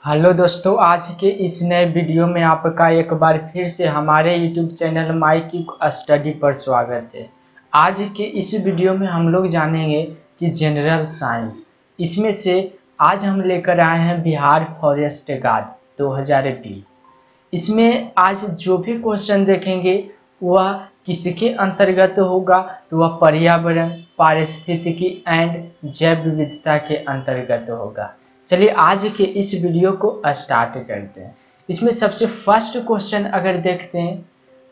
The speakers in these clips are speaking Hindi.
हेलो दोस्तों, आज के इस नए वीडियो में आपका एक बार फिर से हमारे YouTube channel my quick study पर स्वागत है। आज के इस वीडियो में हम लोग जानेंगे कि जनरल साइंस, इसमें से आज हम लेकर आए हैं बिहार फॉरेस्ट गार्ड 2020। इसमें आज जो भी क्वेश्चन देखेंगे वह किसके अंतर्गत होगा, तो वह पर्यावरण, पारिस्थितिकी एंड जैव विविधता के अंतर्गत होगा। चलिए आज के इस वीडियो को स्टार्ट करते हैं। इसमें सबसे फर्स्ट क्वेश्चन अगर देखते हैं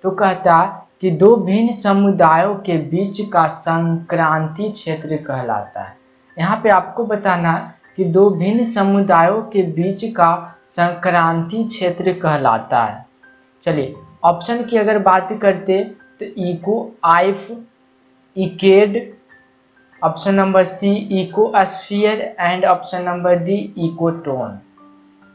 तो कहता कि दो भिन्न समुदायों के बीच का संक्रांति क्षेत्र कहलाता है। यहाँ पे आपको बताना कि दो भिन्न समुदायों के बीच का संक्रांति क्षेत्र कहलाता है। चलिए ऑप्शन की अगर बात करते तो इको आइफ, इकेड, option number C ecosphere and option number D ecotone.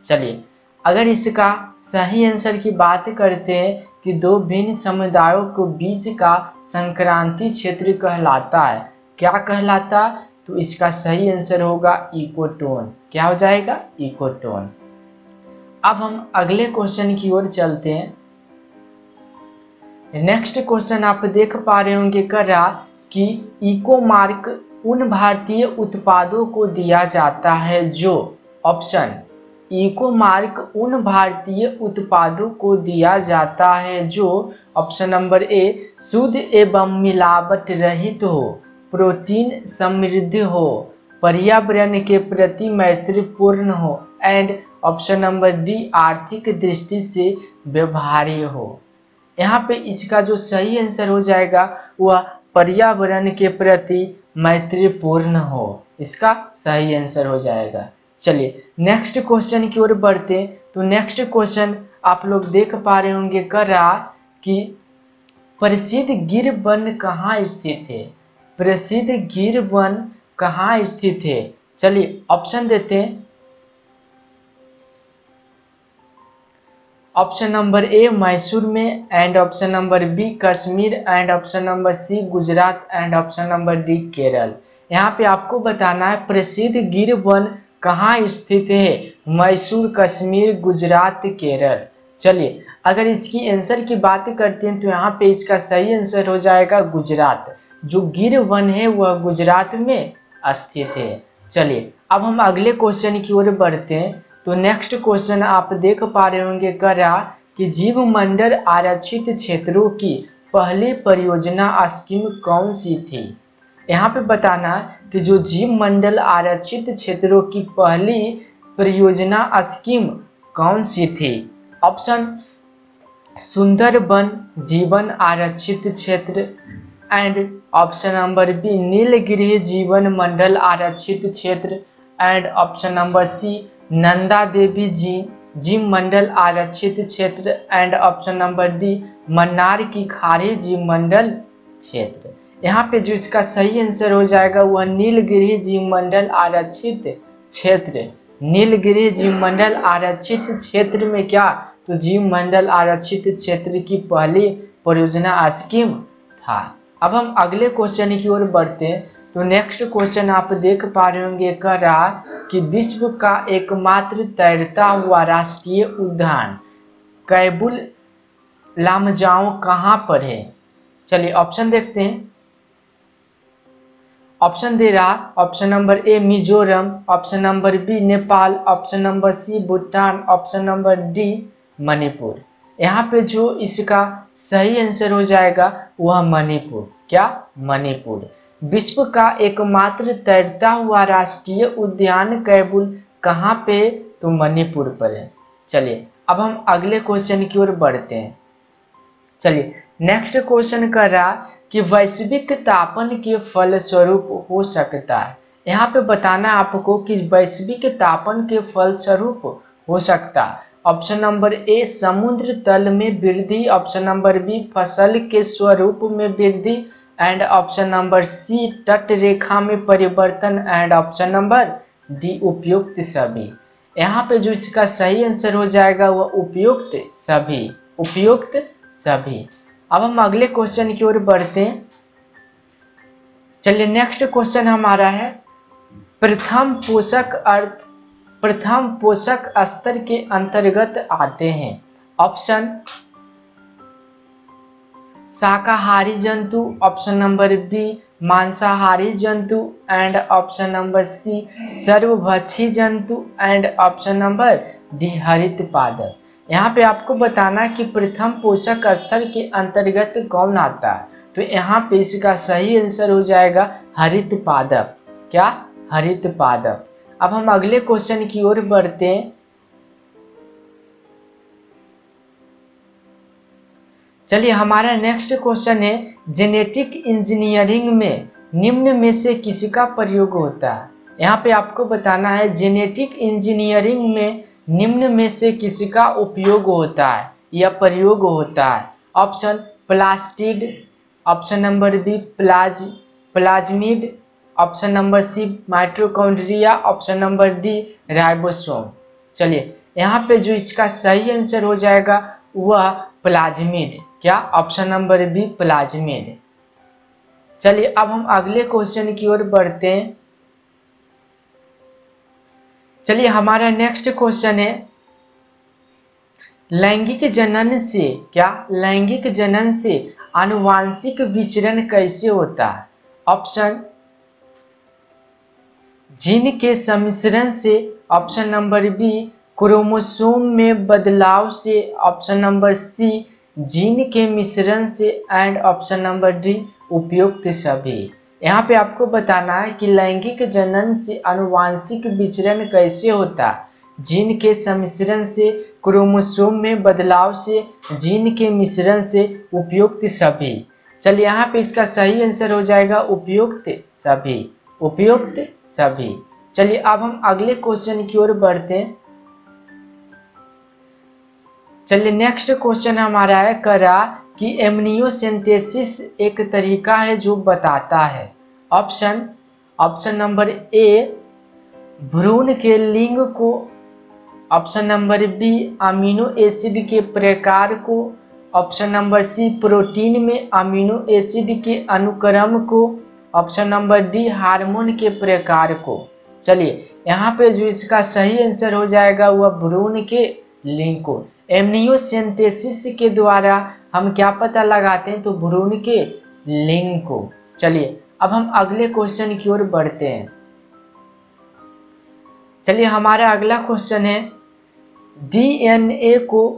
चलिए अगर इसका सही आंसर की बात करते हैं कि दो भिन्न समुदायों के बीच का संक्रांति क्षेत्र कहलाता है, क्या कहलाता, तो इसका सही आंसर होगा इकोटोन। क्या हो जाएगा? इकोटोन। अब हम अगले क्वेश्चन की ओर चलते हैं। नेक्स्ट क्वेश्चन आप देख पा रहे होंगे कर रहा कि इको मार्क उन भारतीय उत्पादों को दिया जाता है जो, ऑप्शन, इको मार्क उन भारतीय उत्पादों को दिया जाता है जो, ऑप्शन नंबर ए, शुद्ध एवं मिलावट रहित हो, प्रोटीन समृद्ध हो, पर्यावरण के प्रति मैत्रीपूर्ण हो, एंड ऑप्शन नंबर डी, आर्थिक दृष्टि से व्यवहार्य हो। यहाँ पे इसका जो सही आंसर हो जाएगा वह पर्यावरण के प्रति मैत्रीपूर्ण हो, इसका सही आंसर हो जाएगा। चलिए नेक्स्ट क्वेश्चन की ओर बढ़ते तो नेक्स्ट क्वेश्चन आप लोग देख पा रहे होंगे कर रहा कि प्रसिद्ध गिर वन कहाँ स्थित है। प्रसिद्ध गिर वन कहाँ स्थित है? चलिए ऑप्शन देते हैं। ऑप्शन नंबर ए मैसूर में, and option number B Kashmir, and option number C Gujarat, and option number D Kerala. यहाँ पे आपको बताना है प्रसिद्ध गिर वन कहाँ स्थित है, मैसूर, कश्मीर, गुजरात, केरल। चलिए अगर इसकी आंसर की बात करते हैं तो यहाँ पे इसका सही आंसर हो जाएगा गुजरात। जो गिर वन है वह गुजरात में स्थित है। चलिए अब हम अगले क्वेश्चन की ओर बढ़ते हैं। तो नेक्स्ट क्वेश्चन आप देख पा रहे होंगे कर रहा कि जीव मंडल आरक्षित क्षेत्रों की पहली परियोजना स्कीम कौन सी थी। यहाँ पे बताना कि जो जीव मंडल आरक्षित क्षेत्रों की पहली परियोजना स्कीम कौन सी थी। ऑप्शन, सुंदरबन जीवन आरक्षित क्षेत्र, and option number B Nilgiri जीवन मंडल आरक्षित क्षेत्र, and option number C Nanda Devi जीव मंडल आरक्षित क्षेत्र, and option number D Mannar की खाड़ी जीव मंडल क्षेत्र। यहाँ पे जो इसका सही आंसर हो जाएगा वह नीलगिरी जीव मंडल आरक्षित क्षेत्र। नीलगिरी जीव मंडल आरक्षित क्षेत्र में क्या, तो जीव मंडल आरक्षित क्षेत्र की पहली परियोजना स्कीम था। अब हम अगले क्वेश्चन की ओर बढ़ते हैं। तो नेक्स्ट क्वेश्चन आप देख पा रहे होंगे कर रहा कि विश्व का एकमात्र तैरता हुआ राष्ट्रीय उद्यान कैबुल लामजाओ कहाँ पर है। चलिए ऑप्शन देखते हैं। ऑप्शन दे रहा option number A Mizoram, option number B Nepal, option number C Bhutan, option number D Manipur. यहाँ पे जो इसका सही आंसर हो जाएगा वह मणिपुर। क्या? मणिपुर। विश्व का एकमात्र तैरता हुआ राष्ट्रीय उद्यान कैबुल कहाँ पे, तो मणिपुर पर है। चलिए अब हम अगले क्वेश्चन की ओर बढ़ते हैं। चलिए नेक्स्ट क्वेश्चन कर रहा कि वैश्विक तापन के फलस्वरूप हो सकता है। यहाँ पे बताना आपको कि वैश्विक तापन के फलस्वरूप हो सकता है। ऑप्शन नंबर ए समुद्र तल में वृद्धि, ऑप्शन नंबर बी फसल के स्वरूप में वृद्धि, एंड ऑप्शन नंबर सी तट रेखा में परिवर्तन, एंड ऑप्शन नंबर डी उपयुक्त सभी। यहाँ पे जो इसका सही आंसर हो जाएगा वह उपयुक्त सभी। उपयुक्त सभी। अब हम अगले क्वेश्चन की ओर बढ़ते हैं। चलिए नेक्स्ट क्वेश्चन हमारा है प्रथम पोषक अर्थ प्रथम पोषक स्तर के अंतर्गत आते हैं? ऑप्शन शाकाहारी जंतु, ऑप्शन नंबर बी मांसाहारी जंतु, एंड ऑप्शन नंबर सी सर्वभक्षी जंतु, एंड ऑप्शन नंबर डी हरित पादप। यहाँ पे आपको बताना है कि प्रथम पोषक स्तर के अंतर्गत कौन आता है, तो यहाँ पे इसका सही आंसर हो जाएगा हरित पादप। क्या? हरित पादप। अब हम अगले क्वेश्चन की ओर बढ़ते हैं। चलिए हमारा नेक्स्ट क्वेश्चन है, जेनेटिक इंजीनियरिंग में निम्न में से किसका प्रयोग होता है? यहाँ पे आपको बताना है जेनेटिक इंजीनियरिंग में निम्न में से किसका उपयोग होता है या प्रयोग होता है? Option plastid, option number B plasmid, option number C mitochondria, option number D ribosome. चलिए यहाँ पे जो इसका सही आंसर हो जाएगा वह प्लाज्मिड। क्या? Option number B plasmid. चलिए अब हम अगले क्वेश्चन की ओर बढ़ते हैं। चलिए हमारा नेक्स्ट क्वेश्चन है, लैंगिक जनन से क्या? लैंगिक जनन से आनुवांशिक विचरण कैसे होता है? ऑप्शन जीन के सम्मिश्रण से, ऑप्शन नंबर बी क्रोमोसोम में बदलाव से, ऑप्शन नंबर सी जीन के मिश्रण से, एंड ऑप्शन नंबर डी उपयुक्त सभी। यहाँ पे आपको बताना है कि लैंगिक जनन से आनुवांशिक विचरण कैसे होता है? जीन के सम्मिश्रण से, क्रोमोसोम में बदलाव से, जीन के मिश्रण से, उपयुक्त सभी। चलिए यहाँ पे इसका सही आंसर हो जाएगा उपयुक्त सभी। उपयुक्त सभी। चलिए अब हम अगले क्वेश्चन की ओर बढ़ते हैं। चलिए नेक्स्ट क्वेश्चन हमारा है, करा कि एमनियोसेंटेसिस एक तरीका है जो बताता है। ऑप्शन नंबर ए भ्रूण के लिंग को, option number B amino acid के प्रकार को, ऑप्शन नंबर सी प्रोटीन में अमीनो एसिड के अनुक्रम को, ऑप्शन नंबर डी हार्मोन के प्रकार को। चलिए यहाँ पे जो इसका सही आंसर हो जाएगा वह भ्रूण के लिंग को। एमनियोसेंटेसिस के द्वारा हम क्या पता लगाते हैं? तो भ्रूण के लिंग को। चलिए अब हम अगले क्वेश्चन की ओर बढ़ते हैं। चलिए हमारा अगला क्वेश्चन है, डीएनए को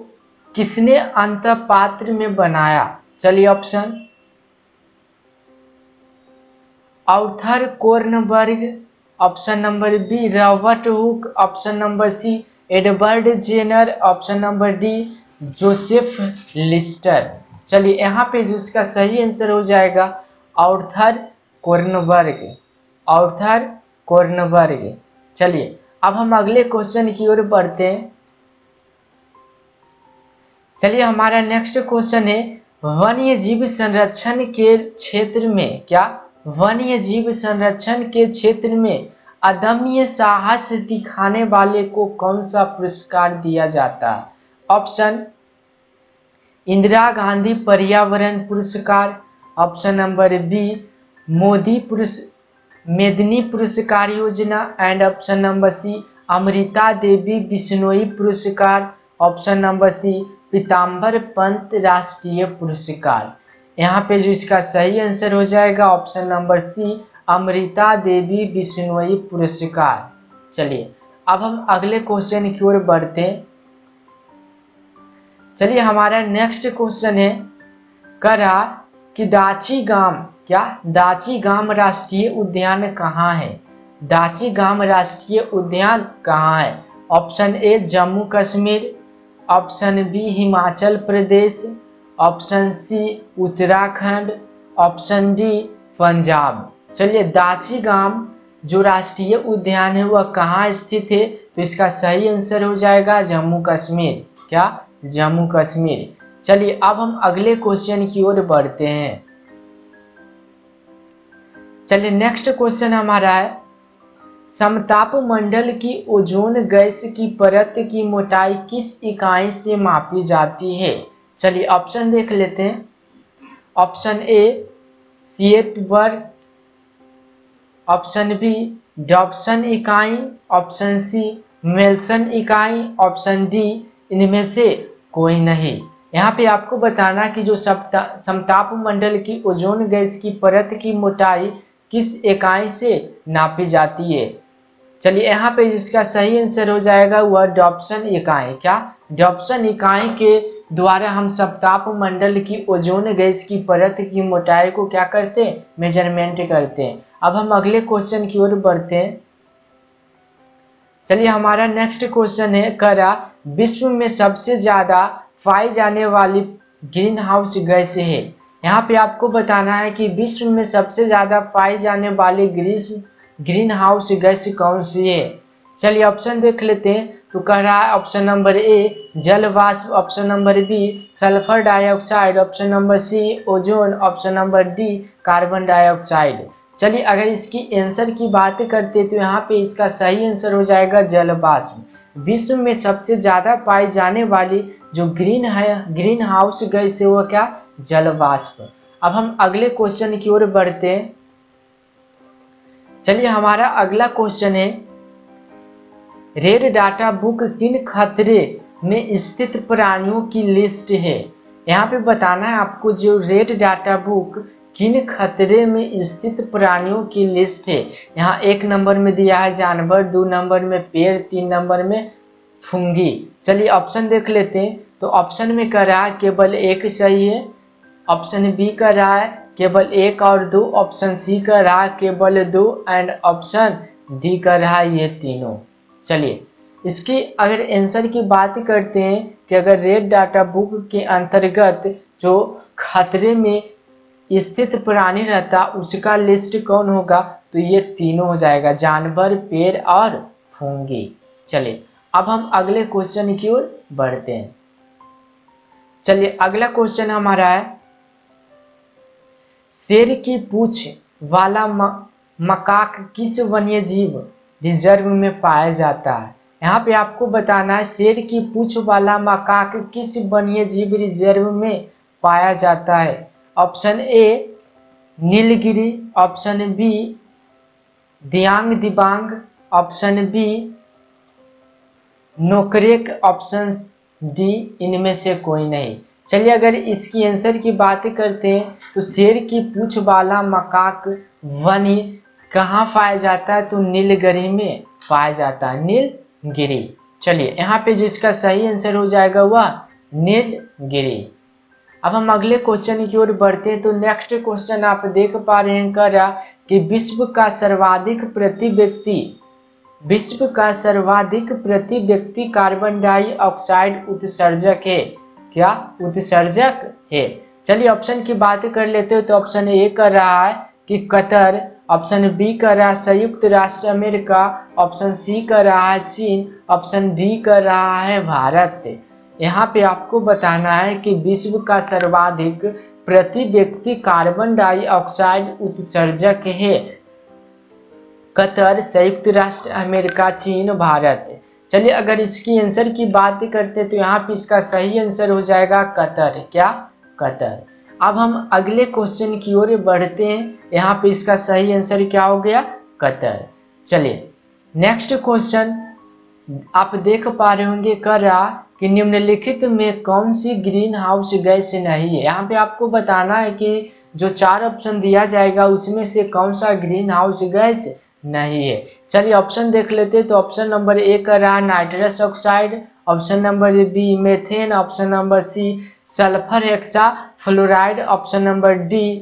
किसने अंतःपात्र में बनाया? चलिए option Arthur Kornberg, option number B Robert Hooke, option number C Edward Jenner, option number D Joseph Lister. चलिए यहाँ पे जिसका सही आंसर हो जाएगा आर्थर कोर्नबर्ग। आर्थर कोर्नबर्ग। चलिए अब हम अगले क्वेश्चन की ओर बढ़ते हैं। चलिए हमारा नेक्स्ट क्वेश्चन है, वन्य जीव संरक्षण के क्षेत्र में क्या? वन्य जीव संरक्षण के क्षेत्र में अदम्य साहस दिखाने वाले को कौन सा पुरस्कार दिया जाता है? ऑप्शन इंदिरा गांधी पर्यावरण पुरस्कार, ऑप्शन नंबर बी मेदिनी पुरस्कार योजना, and option number C Amrita Devi Bishnoi पुरस्कार, option number C Pitambar Pant राष्ट्रीय पुरस्कार। यहाँ पे जो इसका सही आंसर हो जाएगा option number C Amrita Devi Bishnoi पुरस्कार। चलिए अब हम अगले क्वेश्चन की ओर बढ़ते हैं। चलिए हमारा नेक्स्ट क्वेश्चन है, करा कि दाचीगाम क्या? दाचीगाम राष्ट्रीय उद्यान कहाँ है? दाचीगाम राष्ट्रीय उद्यान कहाँ है? Option A Jammu Kashmir, option B Himachal Pradesh, option C Uttarakhand, option D Punjab. चलिए दाचीगाम जो राष्ट्रीय उद्यान है वह कहाँ स्थित है? तो इसका सही आंसर हो जाएगा जम्मू कश्मीर। क्या? जम्मू कश्मीर। चलिए अब हम अगले क्वेश्चन की ओर बढ़ते हैं। चलिए नेक्स्ट क्वेश्चन हमारा है, समताप मंडल की ओजोन गैस की परत की मोटाई किस इकाई से मापी जाती है? चलिए ऑप्शन देख लेते हैं। ऑप्शन ए सिएटवर्ग, ऑप्शन बी डॉप्सन इकाई, ऑप्शन सी मेल्सन इकाई, ऑप्शन डी इनमें से कोई नहीं। यहाँ पे आपको बताना कि जो समताप मंडल की ओजोन गैस की परत की मोटाई किस इकाई से नापी जाती है। चलिए यहाँ पे इसका सही आंसर हो जाएगा वह डॉप्सन इकाई। क्या? डॉप्सन इकाई के द्वारा हम समताप मंडल की ओजोन गैस की परत की मोटाई को क्या करते हैं? मेजरमेंट करते हैं। अब हम अगले क्वेश्चन की ओर बढ़ते हैं। चलिए हमारा नेक्स्ट क्वेश्चन है करा विश्व में सबसे ज्यादा पाई जाने वाली ग्रीन हाउस गैस है। यहाँ पे आपको बताना है कि विश्व में सबसे ज्यादा पाई जाने वाली ग्रीन हाउस गैस कौन सी है। चलिए ऑप्शन देख लेते हैं। तो कह रहा है ऑप्शन नंबर ए जल वाष्प, option number B sulphur dioxide, option number C ozone, option number D carbon dioxide. चलिए अगर इसकी आंसर की बात करते तो यहाँ पे इसका सही आंसर हो जाएगा जल वाष्प। विश्व में सबसे ज्यादा पाई जाने वाली जो ग्रीन हाउस गैस है वो क्या? जल वाष्प। अब हम अगले क्वेश्चन की ओर बढ़ते हैं। चलिए हमारा अगला क्वेश्चन है रेड डाटा बुक किन खतरे में स्थित प्राणियों की लिस्ट है। यहाँ पे बताना है आपको जो रेड डाटा बुक किन खतरे में स्थित प्राणियों की लिस्ट है। यहाँ 1 नंबर में दिया है जानवर, 2 नंबर में पेड़, 3 नंबर में फुंगी। चलिए ऑप्शन देख लेते हैं। तो ऑप्शन में कह रहा है केवल 1 सही है, ऑप्शन बी कह रहा है केवल 1 और 2, ऑप्शन सी कह रहा है केवल 2 एंड ऑप्शन डी कह रहा है ये तीनों। चलिए इसकी अगर आंसर की बात करते हैं कि अगर रेड डाटा बुक के अंतर्गत जो खतरे में स्थित प्राणी रहता उसका लिस्ट कौन होगा, तो ये तीनों हो जाएगा जानवर, पेड़ और फुंगी। चलिए अब हम अगले क्वेश्चन की ओर बढ़ते हैं। चलिए अगला क्वेश्चन हमारा है शेर की पूंछ वाला मकाक किस वन्य जीव रिजर्व में पाया जाता है। यहाँ पे आपको बताना है शेर की पूंछ वाला मकाक किस वन्य जीव रिजर्व में पाया जाता है। Option A Nilgiri, option B Dihang Dibang, option B Nokrek, option D इनमें से कोई नहीं। चलिए अगर इसकी आंसर की बात करते हैं तो शेर की पूंछ वाला मकाक वन्य कहाँ पाया जाता है, तो नीलगिरी में पाया जाता है, नीलगिरी। चलिए यहाँ पे जिसका सही आंसर हो जाएगा वह नीलगिरी। अब हम अगले क्वेश्चन की ओर बढ़ते हैं। तो नेक्स्ट क्वेश्चन आप देख पा रहे हैं करा कि विश्व का सर्वाधिक प्रति व्यक्ति कार्बन डाइऑक्साइड उत्सर्जक है। क्या? उत्सर्जक है। चलिए ऑप्शन की बात कर लेते हो। तो ऑप्शन ए कर रहा है कि कतर, ऑप्शन बी कर रहा है संयुक्त राष्ट्र अमेरिका, ऑप्शन सी कर रहा है चीन, ऑप्शन डी कर रहा है भारत। यहाँ पे आपको बताना है कि विश्व का सर्वाधिक प्रति व्यक्ति कार्बन डाइऑक्साइड उत्सर्जक है कतर, संयुक्त राष्ट्र अमेरिका, चीन, भारत। चलिए अगर इसकी आंसर की बात करते तो यहाँ पे इसका सही आंसर हो जाएगा कतर। क्या? कतर। अब हम अगले क्वेश्चन की ओर बढ़ते हैं। यहाँ पे इसका सही आंसर क्या हो गया? कतर। चलिए नेक्स्ट क्वेश्चन आप देख पा रहे होंगे कर रहा कि निम्नलिखित में कौन सी ग्रीन हाउस गैस नहीं है। यहाँ पे आपको बताना है कि जो 4 ऑप्शन दिया जाएगा उसमें से कौन सा ग्रीन हाउस गैस नहीं है। चलिए ऑप्शन देख लेते हैं। तो ऑप्शन नंबर ए कर रहा nitrous oxide, option number B methane, option number C sulphur hexafluoride, option number D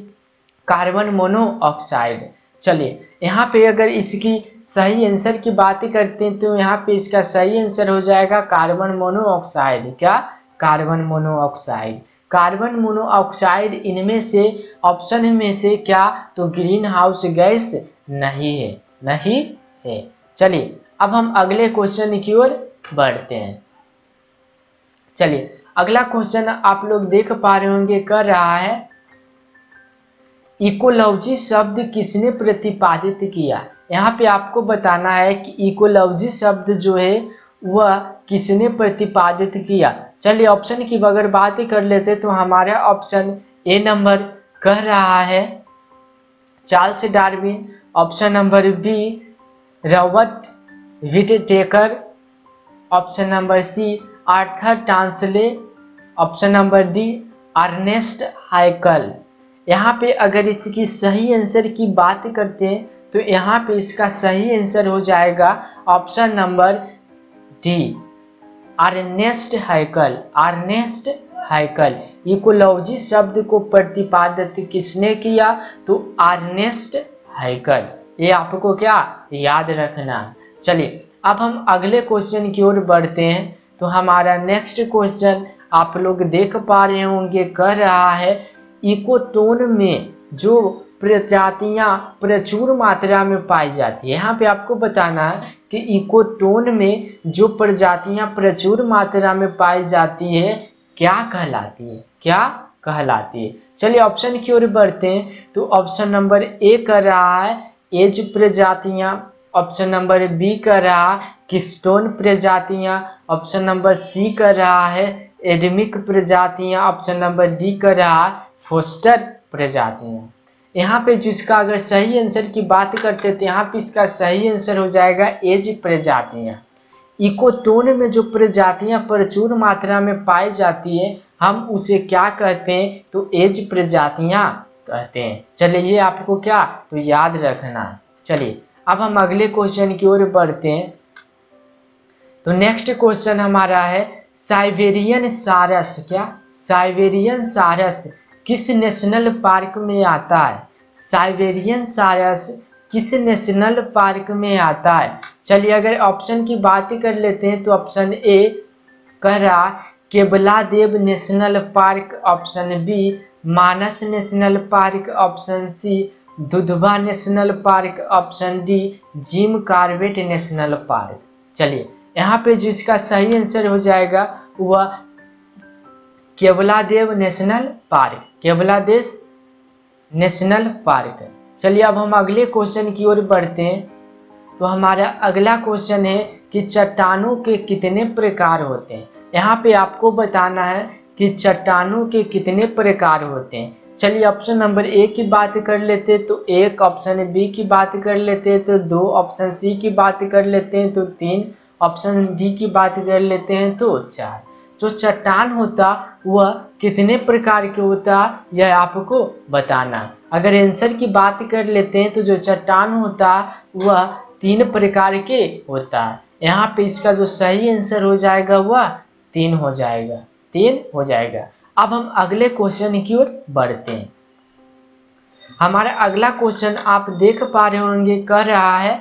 carbon monoxide. चलिए यहाँ पे अगर इसकी सही आंसर की बात करते हैं तो यहाँ पे इसका सही आंसर हो जाएगा कार्बन मोनोऑक्साइड। क्या? Carbon monoxide. कार्बन मोनोऑक्साइड इनमें से ऑप्शन में से क्या, तो ग्रीन हाउस गैस नहीं है, नहीं है। चलिए अब हम अगले क्वेश्चन की ओर बढ़ते हैं। चलिए अगला क्वेश्चन आप लोग देख पा रहे होंगे कर रहा है इकोलॉजी शब्द किसने प्रतिपादित किया। यहाँ पे आपको बताना है कि इकोलॉजी शब्द जो है वह किसने प्रतिपादित किया। चलिए ऑप्शन की अगर बात कर लेते तो हमारा ऑप्शन ए नंबर कह रहा है Charles Darwin, option number B Robert Whittaker, option number C Arthur Tansley, option number D Ernst Haeckel. यहाँ पे अगर इसकी सही आंसर की बात करते हैं तो यहाँ पे इसका सही आंसर हो जाएगा option number D Ernst हाइकल। Ernest हाइकल। Ecology शब्द को प्रतिपादित किसने किया? तो अर्नेस्ट हाइकल। ये आपको क्या याद रखना। चलिए अब हम अगले क्वेश्चन की ओर बढ़ते हैं। तो हमारा नेक्स्ट क्वेश्चन आप लोग देख पा रहे होंगे, कह रहा है इकोटोन में जो प्रजातियां प्रचुर मात्रा में पाई जाती है। यहाँ पे आपको बताना है कि इकोटोन में जो प्रजातियां प्रचुर मात्रा में पाई जाती है क्या कहलाती है? क्या कहलाती है? चलिए ऑप्शन की ओर बढ़ते हैं। तो ऑप्शन नंबर ए कर रहा है एज प्रजातियां, ऑप्शन नंबर बी कर रहा है किस्टोन प्रजातियां, ऑप्शन नंबर सी कर रहा है एडमिक प्रजातियां, ऑप्शन नंबर डी कर रहा है फोस्टर प्रजातियां। यहाँ पे जिसका अगर सही आंसर की बात करते हैं तो यहाँ पे इसका सही आंसर हो जाएगा एज प्रजातियां। इकोटोन में जो प्रजातियां प्रचुर मात्रा में पाई जाती है हम उसे क्या कहते हैं? तो एज प्रजातियां कहते हैं। चलिए ये आपको क्या तो याद रखना। चलिए अब हम अगले क्वेश्चन की ओर बढ़ते हैं। तो नेक्स्ट क्वेश्चन हमारा है साइबेरियन सारस, क्या साइबेरियन सारस किस नेशनल पार्क में आता है? साइबेरियन सारस किस नेशनल पार्क में आता है? चलिए अगर ऑप्शन की बात कर लेते हैं तो ऑप्शन ए कह रहा Keoladeo national park, option B Manas national park, option C Dudhwa national park, option D Jim Corbett national park. चलिए यहाँ पे जिसका सही आंसर हो जाएगा वह Keoladeo national park, Keoladeo national park. चलिए अब हम अगले क्वेश्चन की ओर बढ़ते हैं। तो हमारा अगला क्वेश्चन है कि चट्टानों के कितने प्रकार होते हैं? यहाँ पे आपको बताना है कि चट्टानों के कितने प्रकार होते हैं। चलिए ऑप्शन नंबर ए की बात कर लेते हैं तो एक, ऑप्शन बी की बात कर लेते हैं तो दो, ऑप्शन सी की बात कर लेते हैं तो तीन, ऑप्शन डी की बात कर लेते हैं तो चार। जो चट्टान होता वह कितने प्रकार के होता यह आपको बताना। अगर आंसर की बात कर लेते हैं तो जो चट्टान होता वह तीन प्रकार के होता है। यहाँ पे इसका जो सही आंसर हो जाएगा वह तीन हो जाएगा, तीन हो जाएगा। अब हम अगले क्वेश्चन की ओर बढ़ते हैं। हमारा अगला क्वेश्चन आप देख पा रहे होंगे, कह रहा है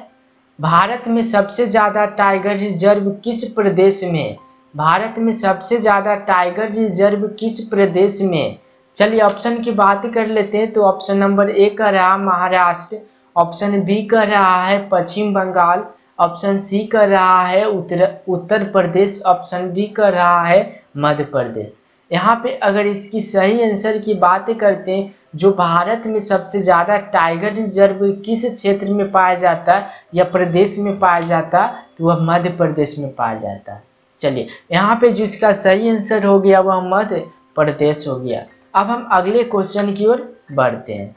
भारत में सबसे ज्यादा टाइगर रिजर्व किस प्रदेश में? भारत में सबसे ज्यादा टाइगर रिजर्व किस प्रदेश में? चलिए ऑप्शन की बात कर लेते हैं। तो ऑप्शन नंबर ए कह रहा महाराष्ट्र, ऑप्शन बी कह रहा है पश्चिम बंगाल, ऑप्शन सी कह रहा है उत्तर प्रदेश, ऑप्शन डी कह रहा है मध्य प्रदेश। यहाँ पे अगर इसकी सही आंसर की बात करते हैं, जो भारत में सबसे ज्यादा टाइगर रिजर्व किस क्षेत्र में पाया जाता है या प्रदेश में पाया जाता है तो वह मध्य प्रदेश में पाया जाता है। चलिए यहाँ पे जिसका सही आंसर हो गया वह मध्य प्रदेश हो गया। अब हम अगले क्वेश्चन की ओर बढ़ते हैं।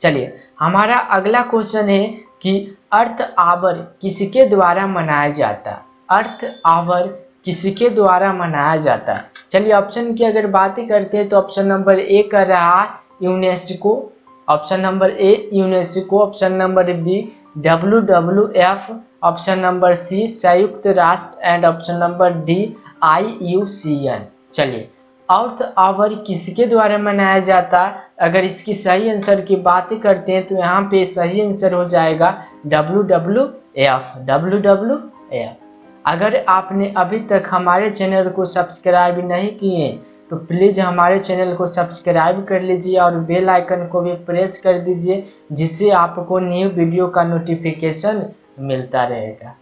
चलिए हमारा अगला क्वेश्चन है कि अर्थ आवर किसके द्वारा मनाया जाता है? अर्थ आवर किसके द्वारा मनाया जाता है? चलिए ऑप्शन की अगर बात करते हैं तो ऑप्शन नंबर ए कर रहा है UNESCO, option number A UNESCO, option number B WWF, option number C संयुक्त राष्ट्र and option number D IUCN। चलिए अर्थ आवर किसके द्वारा मनाया जाता है? अगर इसकी सही आंसर की बात करते हैं तो यहाँ पे सही आंसर हो जाएगा WWF। अगर आपने अभी तक हमारे चैनल को सब्सक्राइब नहीं किए तो प्लीज हमारे चैनल को सब्सक्राइब कर लीजिए और बेल आइकन को भी प्रेस कर दीजिए, जिससे आपको न्यू वीडियो का नोटिफिकेशन मिलता रहेगा।